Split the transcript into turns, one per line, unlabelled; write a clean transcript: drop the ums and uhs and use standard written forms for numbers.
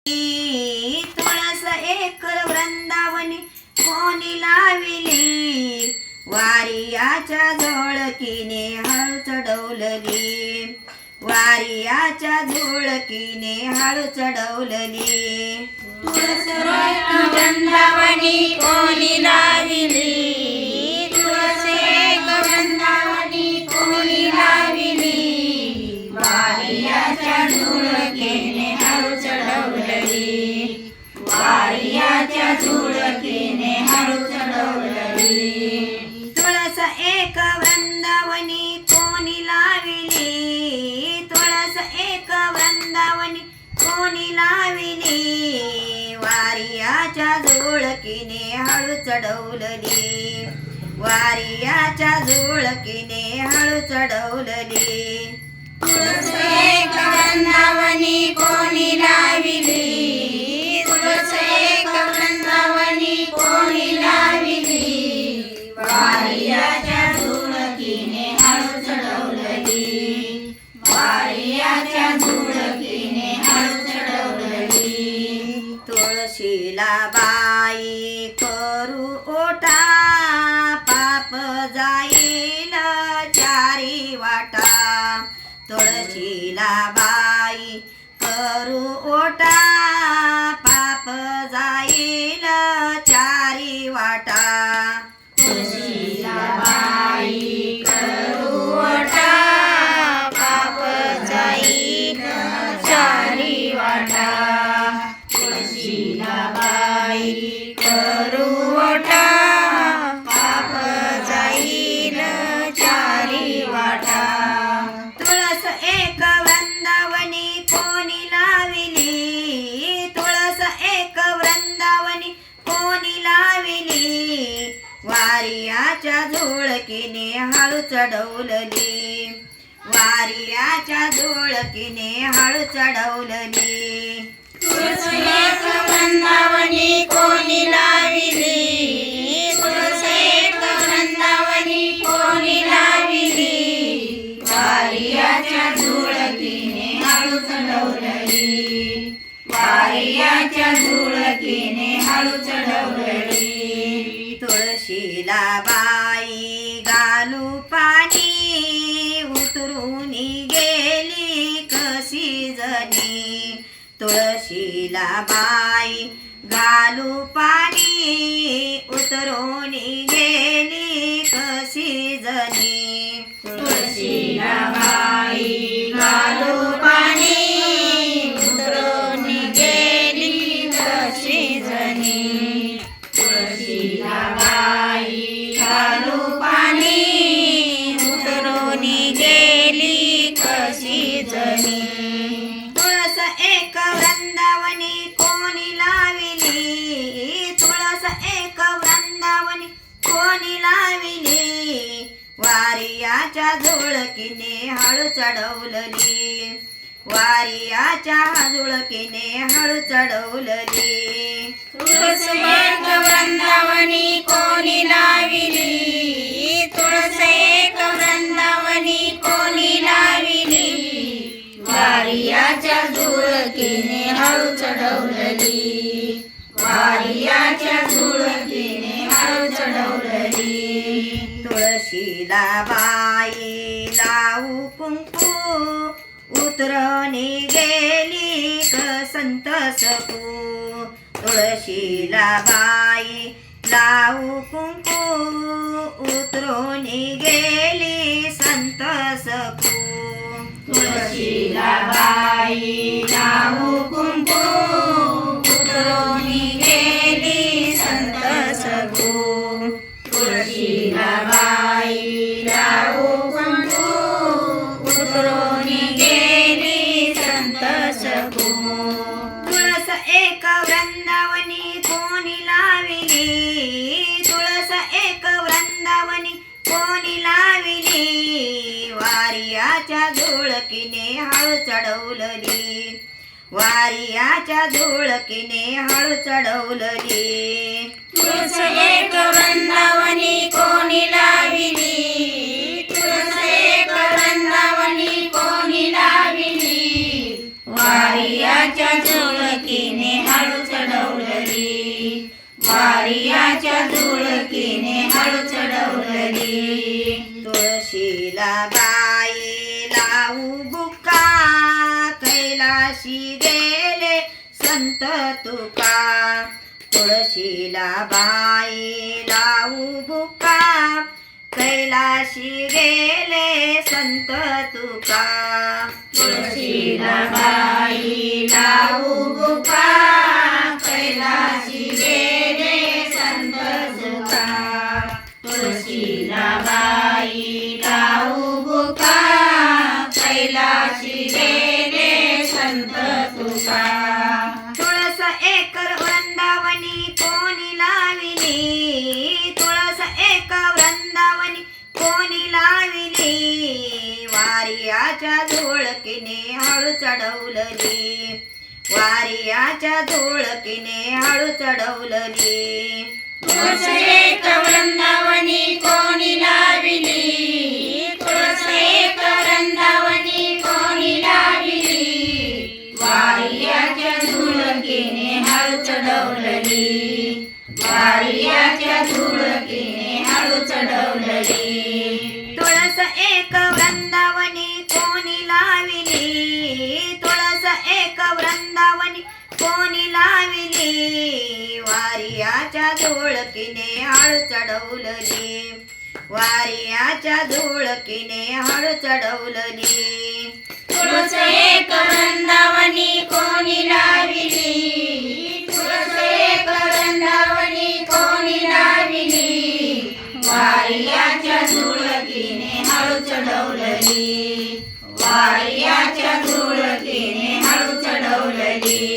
तुळस एक वृंदावनी कोणी लाविली, वारियाच्या झोळकीने हळू चढवलली, वारियाच्या झोळकीने हळू चढवलली.
तुळस एक वृंदावनी कोणी लाविली, तुळस एक वृंदावनी कोणी लाविली, वारियाच्या झुळकेने हळू चढवलली, वारियाच्या झुळकेने हळू चढवलली.
तुळस एक वृंदावनी कोणी लाविली, तुळस एक वृंदावनी कोणी लाविली, वारियाच्या झुळकीने हळू चढवलली, वारियाच्या झुळकीने हळू चढवलली.
तुळस एक वृंदावनी कोणी लाविली, तुळस एक वृंदावनी कोणी लाविली, वारियाच्या झुळकीने हळू चढवलली, वारियाच्या झुळकीने हळू चढवलली.
तुळशीला बाई करू ओटा, पाप जाईल चारी वाटा, तुळशीला बाई करू ओटा, पाप जाईल चारी वाटा.
तुळशीला बाई करू ओटा, पाप जाईल चारी वाटा, तुळशीला बाई करू ओटा, पाप जाईल चारी वाटा.
तुळस एक वृंदावनी कोणी लाविली, तुळस एक वृंदावनी कोणी लाविली, वारियाच्या झोळकीने हळू चढवलली, वारियाच्या झोळकीने हळू चढवलली.
तुळस एक वृंदावनी कोणी लाविली, तुळस एक वृंदावनी कोणी लाविली, वारियाच्या झुळकीने हळू चढवलली, वारियाच्या झुळकीने हळू चढवलली.
तुळशीला बाई घालू पाणी, उतरून गेली कशी जणी, तुळशीला बाई घालू पाणी, उतरून गेली कशी जणी,
तुळशीला बाई घालू पाणी, उतरून गेली कशी जणी, तुळशीला बाई घालू पाणी, उतरून गेली कशी जणी.
तुळस एक वृंदावनी कोणी लाविली, तुळस एक वृंदावनी कोणी लाविली, वारियाच्या झुळकीने हळू चढवलली, वारियाच्या झुळकीने हळू चढवलली.
तुळस एक वृंदावनी कोणी लाविली, तुळस एक वृंदावनी कोणी लाविली, वारियाच्या झुळकीने हळू चढवलली, वारियाच्या झुळकीने हळू चढवलली.
तुळशीला बाई लावू कुंकू, उतरून गेली संत सकू, तुळशीला बाई लावू कुंकू, उतरून गेली संत सकू,
तुळशीला बाई लावू कुंकू, उतरून गेली संत सकू, तुळशीला बाई लावू कुंकू, उतरून गेली संत सकू.
तुळस एक वृंदावनी कोणी लाविली, तुळस एक वृंदावनी कोणी लाविली, वारियाच्या झुळकीने हळू चढवलली, वारियाच्या झुळकीने हळू चढवलली.
तुळस एक वृंदावनी कोणी लाविली, तुळस एक वृंदावनी कोणी लाविली, वारियाच्या झुळकीने वारियाच्या झुळकीने हळू चढवलली.
तुळशीला बाई लावू बुका कैलाशी गेले संत तुका. तुळशीला बाई लावू बुका कैलाशी गेले संत तुका.
तुळशीला बाई लावू बुका कैलाशी गेले संत तुका. तुळशीला बाई लावू बुका कैलाशी गेले संत तुका.
तुळस एकर वृंदावनी कोणी लाविली. तुळस एक वृंदावनी कोणी लाविली. वारियाच्या झुळकीने हळू चढवलली. वारियाच्या झुळकीने हळू चढवलली.
तुळस एक वृंदावनी कोणी लाविली. तुळस एक वृंदावनी कोणी लाविली. वारियाच्या झुळकीने हळू चढवलली. वारियाच्या झुळकीने हळू चढवलली.
तुळस एक वृंदावनी कोणी लाविली. तुळस एक वृंदावनी कोणी लाविली. वारियाच्या झुळकीने हळू चढवलली. वारियाच्या झुळकीने हळू चढवलली.
तुळस एक वृंदावनी कोणी लाविली. तुळस एक वृंदावनी कोणी लाविली. वारियाच्या झुळकीने हळू चढवलली. वारियाच्या झुळकीने हळू चढवलली.